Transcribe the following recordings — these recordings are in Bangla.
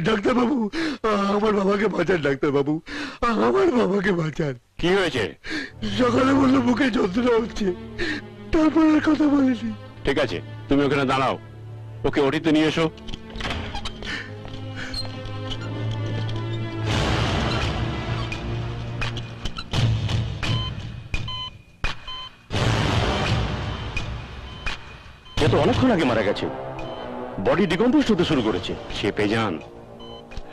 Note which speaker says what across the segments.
Speaker 1: ডাক্তারবাবু, আমার বাবাকে বাঁচান ডাক্তারবাবু, আমার বাবাকে বাঁচান।
Speaker 2: কি হয়েছে?
Speaker 1: সকালে বললো বুকে যন্ত্রণা হচ্ছে, তারপর আর কথা বলেনি।
Speaker 2: ঠিক আছে, তুমি ওখানে দাঁড়াও, ওকে ওটিতে নিয়ে এসো।
Speaker 3: এ তো অনেকক্ষণ আগে মারা গেছে, বডি ডিকম্পোজ হতে শুরু করেছে।
Speaker 2: সে পেজান,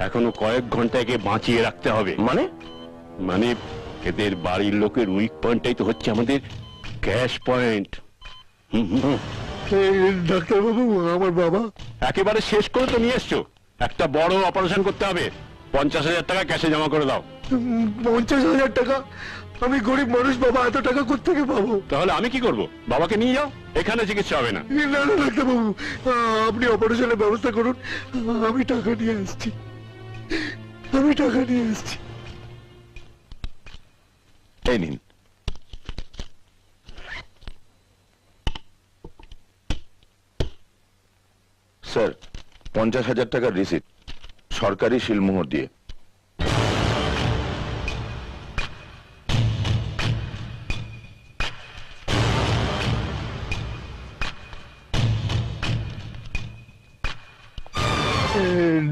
Speaker 2: এখনো কয়েক ঘন্টা একে বাঁচিয়ে রাখতে হবে।
Speaker 3: মানে?
Speaker 2: মানে এদের বাড়ির লোকের উইক পয়েন্টটাই তো হচ্ছে আমাদের ক্যাশ পয়েন্ট।
Speaker 1: ডাক্তারবাবু, আমার বাবা।
Speaker 2: একেবারে শেষ করে তো নিয়ে এসছো, একটা বড় অপারেশন করতে হবে, 50,000 টাকা ক্যাশে জমা করে দাও।
Speaker 1: 50,000 টাকা? আমি গরিব মানুষ বাবা, এত টাকা কোত্থেকে পাবো?
Speaker 2: তাহলে আমি কি করব? বাবাকে নিয়ে যাও, এখানে চিকিৎসা হবে না।
Speaker 1: না না ডাক্তারবাবু, আপনি অপারেশনের ব্যবস্থা করুন, আমি টাকা নিয়ে আসছি, আমি টাকা নিয়ে আসছি।
Speaker 3: এই নিন। স্যার, 50,000 টাকার রিসিট, সরকারি শিলমোহর দিয়ে।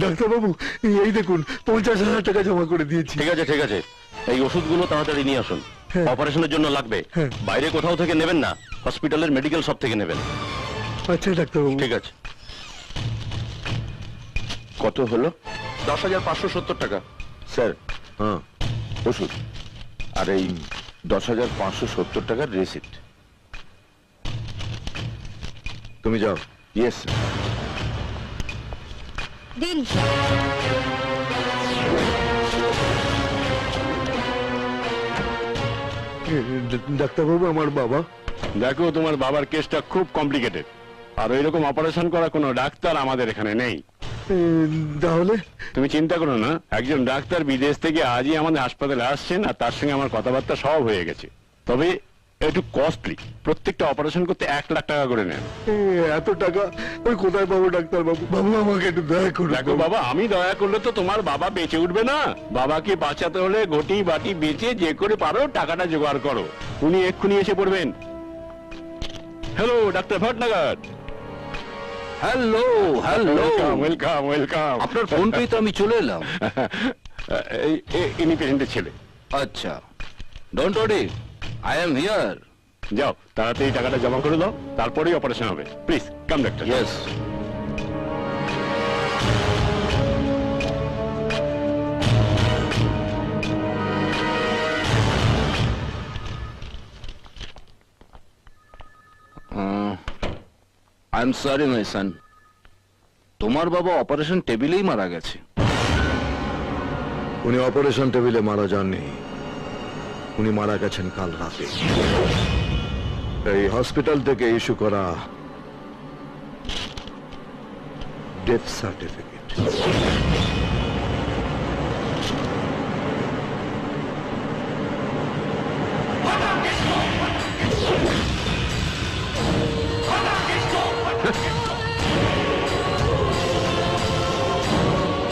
Speaker 1: ডাক্তারবাবু, এই দেখুন 50,000 টাকা জমা করে দিয়েছি।
Speaker 3: ঠিক আছে ঠিক আছে, এই ওষুধগুলো তাড়াতাড়ি নিয়ে আসুন,
Speaker 1: হ্যাঁ।
Speaker 3: অপারেশনের জন্য লাগবে।
Speaker 1: হ্যাঁ।
Speaker 3: বাইরে কোথাও থেকে নেবেন না, হসপিটালের মেডিকেল শপ থেকে নেবেন।
Speaker 1: আচ্ছা ডাক্তারবাবু।
Speaker 3: ঠিক আছে। কত হলো? 10,570 টাকা। স্যার, হ্যাঁ, ওষুধ আর এই 10,570 টাকার রিসিট। তুমি যাও। ইয়েস।
Speaker 4: দিন।
Speaker 1: ডাক্তারবাবু, আমার বাবা।
Speaker 2: দেখো, তোমার বাবার কেসটা খুব কমপ্লিকেটেড, আর এরকম অপারেশন করা কোনো ডাক্তার আমাদের এখানে নেই।
Speaker 1: তাহলে?
Speaker 2: তুমি চিন্তা করো না, একজন ডাক্তার বিদেশ থেকে আজই আমাদের হাসপাতালে আসছেন, আর তার সঙ্গে আমার কথাবার্তা সব হয়ে গেছে। তবে একটু কস্টলি, প্রত্যেকটা অপারেশন করতে 1 লাখ টাকা করে নেন।
Speaker 1: এত টাকা ওই কোথায় পাবো ডাক্তারবাবু? বাবু, আমাকে একটু দয়া করুন।
Speaker 2: দেখো বাবা, আমি দয়া করলে তো তোমার বাবা বেঁচে উঠবে না। বাবাকে বাঁচাতে হলে ঘটি বাটি বেচে যে করে পারো টাকাটা জোগাড় করো। উনি এক্ষুনি এসে পড়বেন। Hello, doctor Bhatnagar.
Speaker 5: Hello hello,
Speaker 2: welcome welcome.
Speaker 5: আপনার ফোন পেয়ে তো আমি চলে এলাম।
Speaker 2: ইনি পেশেন্টের ছেলে।
Speaker 5: আচ্ছা, don't worry, I am here.
Speaker 2: যাও, তাড়াতাড়ি টাকাটা জমা করে দাও, তারপরেই অপারেশন হবে। Please come doctor.
Speaker 5: Yes. I am sorry my son, তোমার বাবা অপারেশন টেবিলেই মারা গেছে।
Speaker 1: উনি অপারেশন টেবিলে মারা যাননি, উনি মারা গেছেন কাল রাতে। এই হসপিটাল থেকে ইস্যু করা ডেথ সার্টিফিকেট।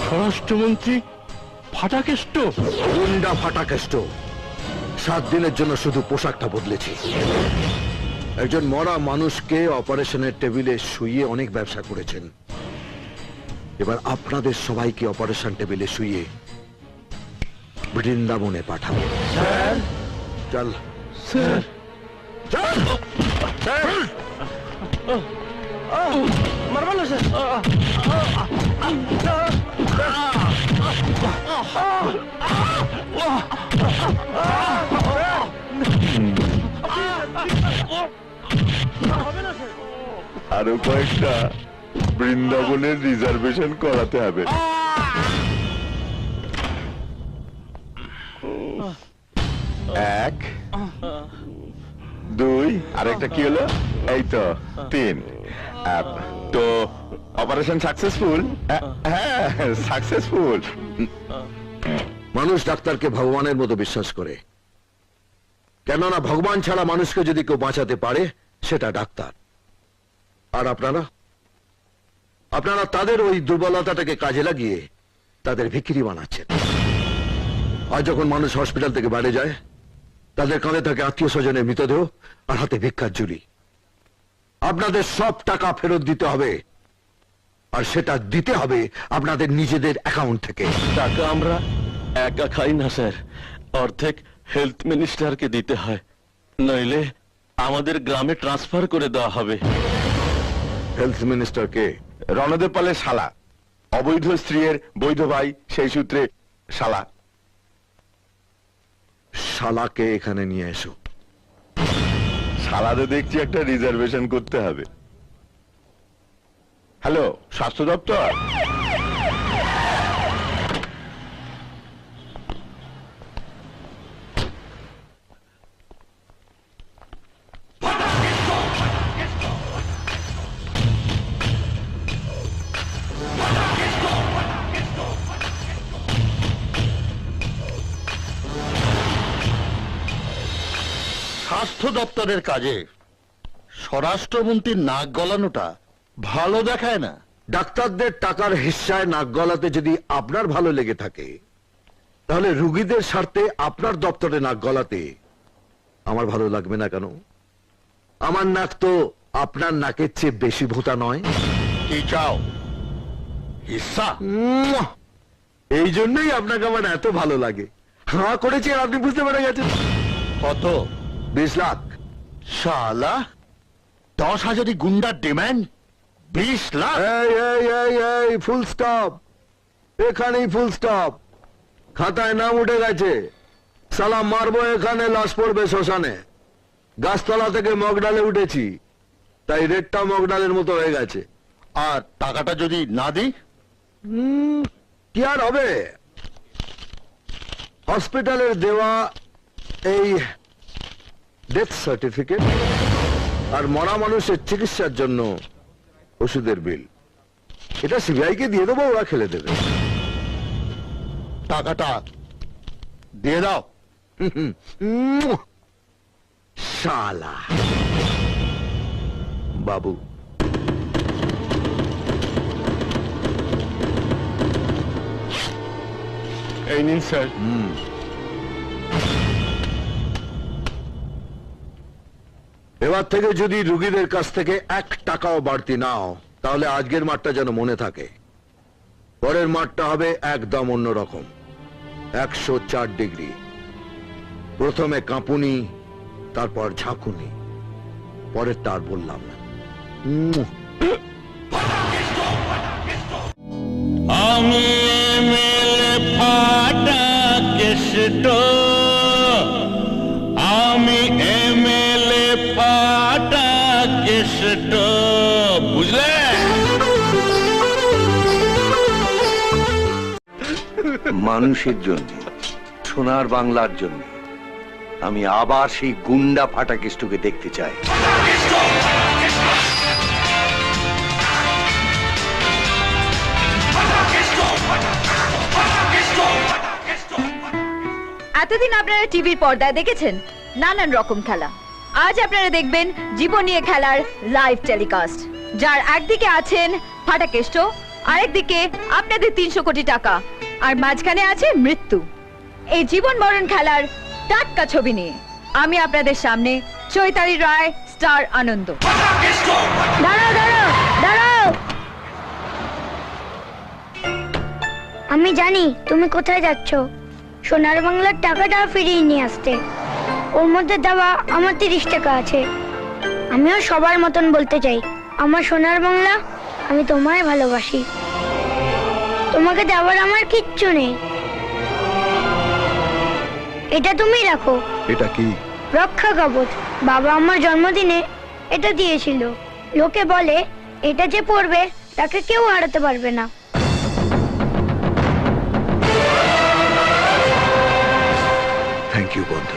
Speaker 2: স্বরাষ্ট্রমন্ত্রী ফাটাকেষ্ট।
Speaker 1: গুন্ডা ফাটাকেষ্ট। 7 দিনের জন্য শুধু পোশাকটা বদলেছি। একজন মরা মানুষকে অপারেশনের টেবিলে শুইয়ে অনেক ব্যবসা করেছেন, এবার আপনাদের সবাইকে অপারেশন টেবিলে শুইয়ে বৃন্দাবনে পাঠাবো।
Speaker 5: স্যার।
Speaker 1: চল
Speaker 5: স্যার।
Speaker 1: চল।
Speaker 5: মারবেন না স্যার।
Speaker 3: আরো কয়েকটা বৃন্দাবনের রিজার্ভেশন করাতে হবে। 1 2, আরেকটা কি হলো? এই তো 3। তো অপারেশন সাকসেসফুল? হ্যাঁ, সাকসেসফুল।
Speaker 1: মানুষ ডাক্তারকে ভগবানের মতো বিশ্বাস করে, কেননা ভগবান ছাড়া মানুষকে যদি কেউ বাঁচাতে পারে সেটা ডাক্তার। আর আপনারা আপনারা তাদের ওই দুর্বলতাটাকে কাজে লাগিয়ে তাদের ভিখিরি বানাচ্ছেন। আর যখন মানুষ হসপিটাল থেকে বাইরে যায়, তাদের কাঁধে থাকে আত্মীয় স্বজনের মৃতদেহ আর হাতে ভিক্ষার ঝুলি। আপনাদের সব টাকা ফেরত দিতে হবে, আর সেটা দিতে হবে আপনাদের নিজেদের অ্যাকাউন্ট থেকে।
Speaker 3: টাকা আমরা একা খাই না স্যার, অর্ধেক হেলথ মিনিস্টারকে দিতে হয়, নইলে আমাদের গ্রামে ট্রান্সফার করে দেওয়া হবে।
Speaker 1: হেলথ মিনিস্টারকে
Speaker 4: রণদেব পালের শালা, অবৈধ স্ত্রীর বৈধ ভাই, সেই সূত্রে শালা।
Speaker 1: শালাকে এখানে নিয়ে এসো।
Speaker 4: শালাতে দেখছি একটা রিজার্ভেশন করতে হবে। হ্যালো, স্বাস্থ্য দপ্তর?
Speaker 6: স্বাস্থ্য দপ্তরের কাজে স্বরাষ্ট্রমন্ত্রীর নাক গলানোটা ভালো দেখায় না।
Speaker 1: ডাক্তারদের টাকার হিস্সায় নাক গলাতে যদি আপনার ভালো লেগে থাকে, তাহলে রুগীদের স্বার্থে আপনার দপ্তরে নাক গলাতে আমার ভালো লাগবে না কেন? আমার নাক তো আপনার নাকের চেয়ে বেশি ভোঁতা নয়।
Speaker 6: কি চাও? হিস্সা?
Speaker 1: মুয়া! এই জন্যই আপনাকে আমার এত ভালো লাগে। হাঁ করেছি আর আপনি বুঝতে পেরে গেছেন।
Speaker 6: কত?
Speaker 1: 20 লাখ।
Speaker 6: শালা 10,000 গুন্ডার ডিমান্ড 20 লাখ?
Speaker 1: এই ফুল স্টপ, এখানেই ফুল স্টপ। খাতায় নাম উঠে গেছে। সালা মারবো এখানে, লাশ পড়বে শ্মশানে। গাছতলা থেকে মগডালে উঠেছি, তাই রেটটা মগডালের মতো হয়ে গেছে।
Speaker 6: আর টাকাটা যদি না দিই?
Speaker 1: কি আর হবে? হসপিটালের দেওয়া এই ডেথ সার্টিফিকেট আর মরা মানুষের চিকিৎসার জন্য ওষুধের বিল, এটা সিবিআই কে দিয়ে দেবো, ওরা খেলে দেবে।
Speaker 6: টাকাটা দিয়ে দাও।
Speaker 1: শালা বাবু,
Speaker 4: এই নিন স্যার।
Speaker 1: এবার থেকে যদি রুগীদের কাছ থেকে 1 টাকাও বাড়তি নাও, তাহলে আজকের মাঠটা যেন মনে থাকে। পরের মাঠটা হবে একদম অন্যরকম। 104 ডিগ্রি। প্রথমে কাঁপুনি, তারপর ঝাঁকুনি, পরের তার বললাম না।
Speaker 3: আমি এমএলএ ফাটা কেষ্ট, আমি এমএলএ ফাটা কেষ্ট, বুঝলে?
Speaker 7: মানুষের জন্য, সোনার বাংলার জন্য আমি আবার সেই গুন্ডা ফাটাকেষ্টকে দেখতে চাই।
Speaker 8: এতদিন আপনারা টিভির পর্দায় দেখেছেন নানান রকম খেলা। আজ আপনারা দেখবেন জীবন নিয়ে খেলার লাইভ টেলিকাস্ট, যার একদিকে আছেন ফাটাকেষ্ট, আরেকদিকে আপনাদের 300 কোটি টাকা, আর মাঝখানে আছে মৃত্যু। এই জীবন মরণ খেলার টাটকা ছবি নিয়ে আমি আপনাদের সামনে চৈতালি রায়, স্টার আনন্দ।
Speaker 9: দাঁড়াও দাঁড়াও দাঁড়াও, আমি জানি তুমি কোথায় যাচ্ছ। সোনার বাংলার টাকাটা ফিরিয়ে নিয়ে আসতে। ওর মধ্যে দেওয়া আমার 30 টাকা আছে। আমিও সবার মতন বলতে চাই, আমার সোনার বাংলা, আমি তোমায় ভালোবাসি। তোমাকে দেওয়ার আমার কিচ্ছু নেই। এটা তুমি রাখো।
Speaker 1: এটা কি?
Speaker 9: রক্ষা কবচ। বাবা আমার জন্মদিনে এটা দিয়েছিল। লোকে বলে এটা যে পড়বে তাকে কেউ হারাতে পারবে না।
Speaker 1: থ্যাংক ইউ বন্ধু।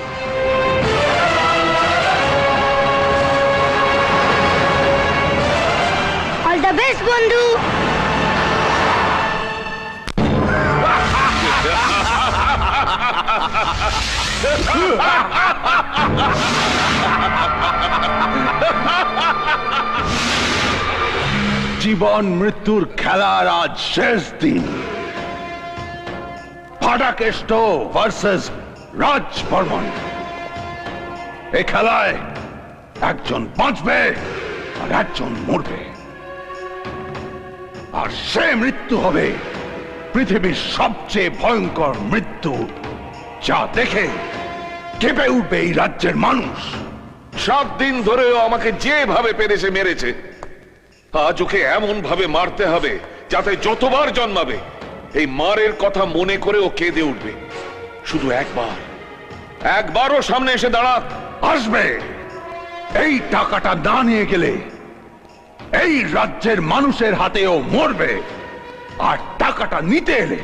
Speaker 9: অল দ্য বেস্ট বন্ধু।
Speaker 4: জীবন মৃত্যুর খেলার আজ শেষ দিন। ফাটাকেষ্ট ভার্সেস রাজ বর্মন। এই খেলায় একজন বাঁচবে আর একজন মরবে, আর সে মৃত্যু হবে পৃথিবীর সবচেয়ে ভয়ঙ্কর মৃত্যু, যা দেখে কেঁপে উঠবে এই রাজ্যের মানুষ।
Speaker 10: 7 দিন ধরেও আমাকে যেভাবে পেরেছে মেরেছে, আজ ওকে এমন ভাবে মারতে হবে যাতে যতবার জন্মাবে এই মারের কথা মনে করে ও কেঁদে উঠবে। শুধু একবারও সামনে এসে দাঁড়া।
Speaker 4: আসবে। এই টাকাটা না নিয়ে গেলে এই রাজ্যের মানুষের হাতেও মরবে, আর টাকাটা নিতে এলে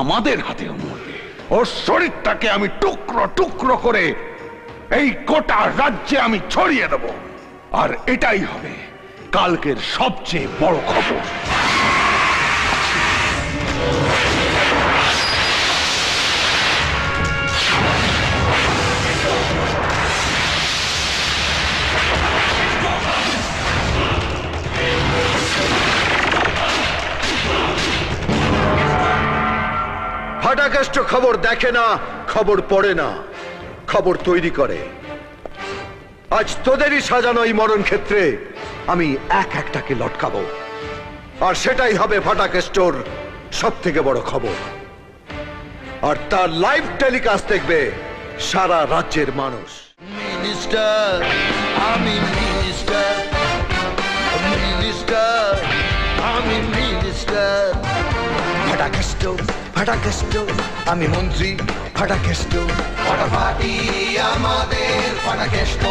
Speaker 4: আমাদের হাতেও মরবে। ওর শরীরটাকে আমি টুকরো টুকরো করে এই গোটা রাজ্যে আমি ছড়িয়ে দেব, আর এটাই হবে কালকের সবচেয়ে বড় খবর।
Speaker 1: ফাটাকেষ্ট খবর দেখে না, খবর পড়ে না, খবর তৈরি করে। আজ তোদেরই সাজানো এই মরণ ক্ষেত্রে আমি একটাকে লটকাবো, আর সেটাই হবে ফাটাকেষ্টর সব থেকে বড় খবর। আর তার লাইভ টেলিকাস্ট দেখবে সারা রাজ্যের মানুষ।
Speaker 6: মিনিস্টার, আমি মিনিস্টার, মিনিস্টার, আমি মিনিস্টার। ফাটাকেষ্ট, ফাটাকেষ্ট, আমি মন্ত্রী। ফাটাকেষ্ট, ফাটাফাটি আমাদের ফাটাকেষ্ট।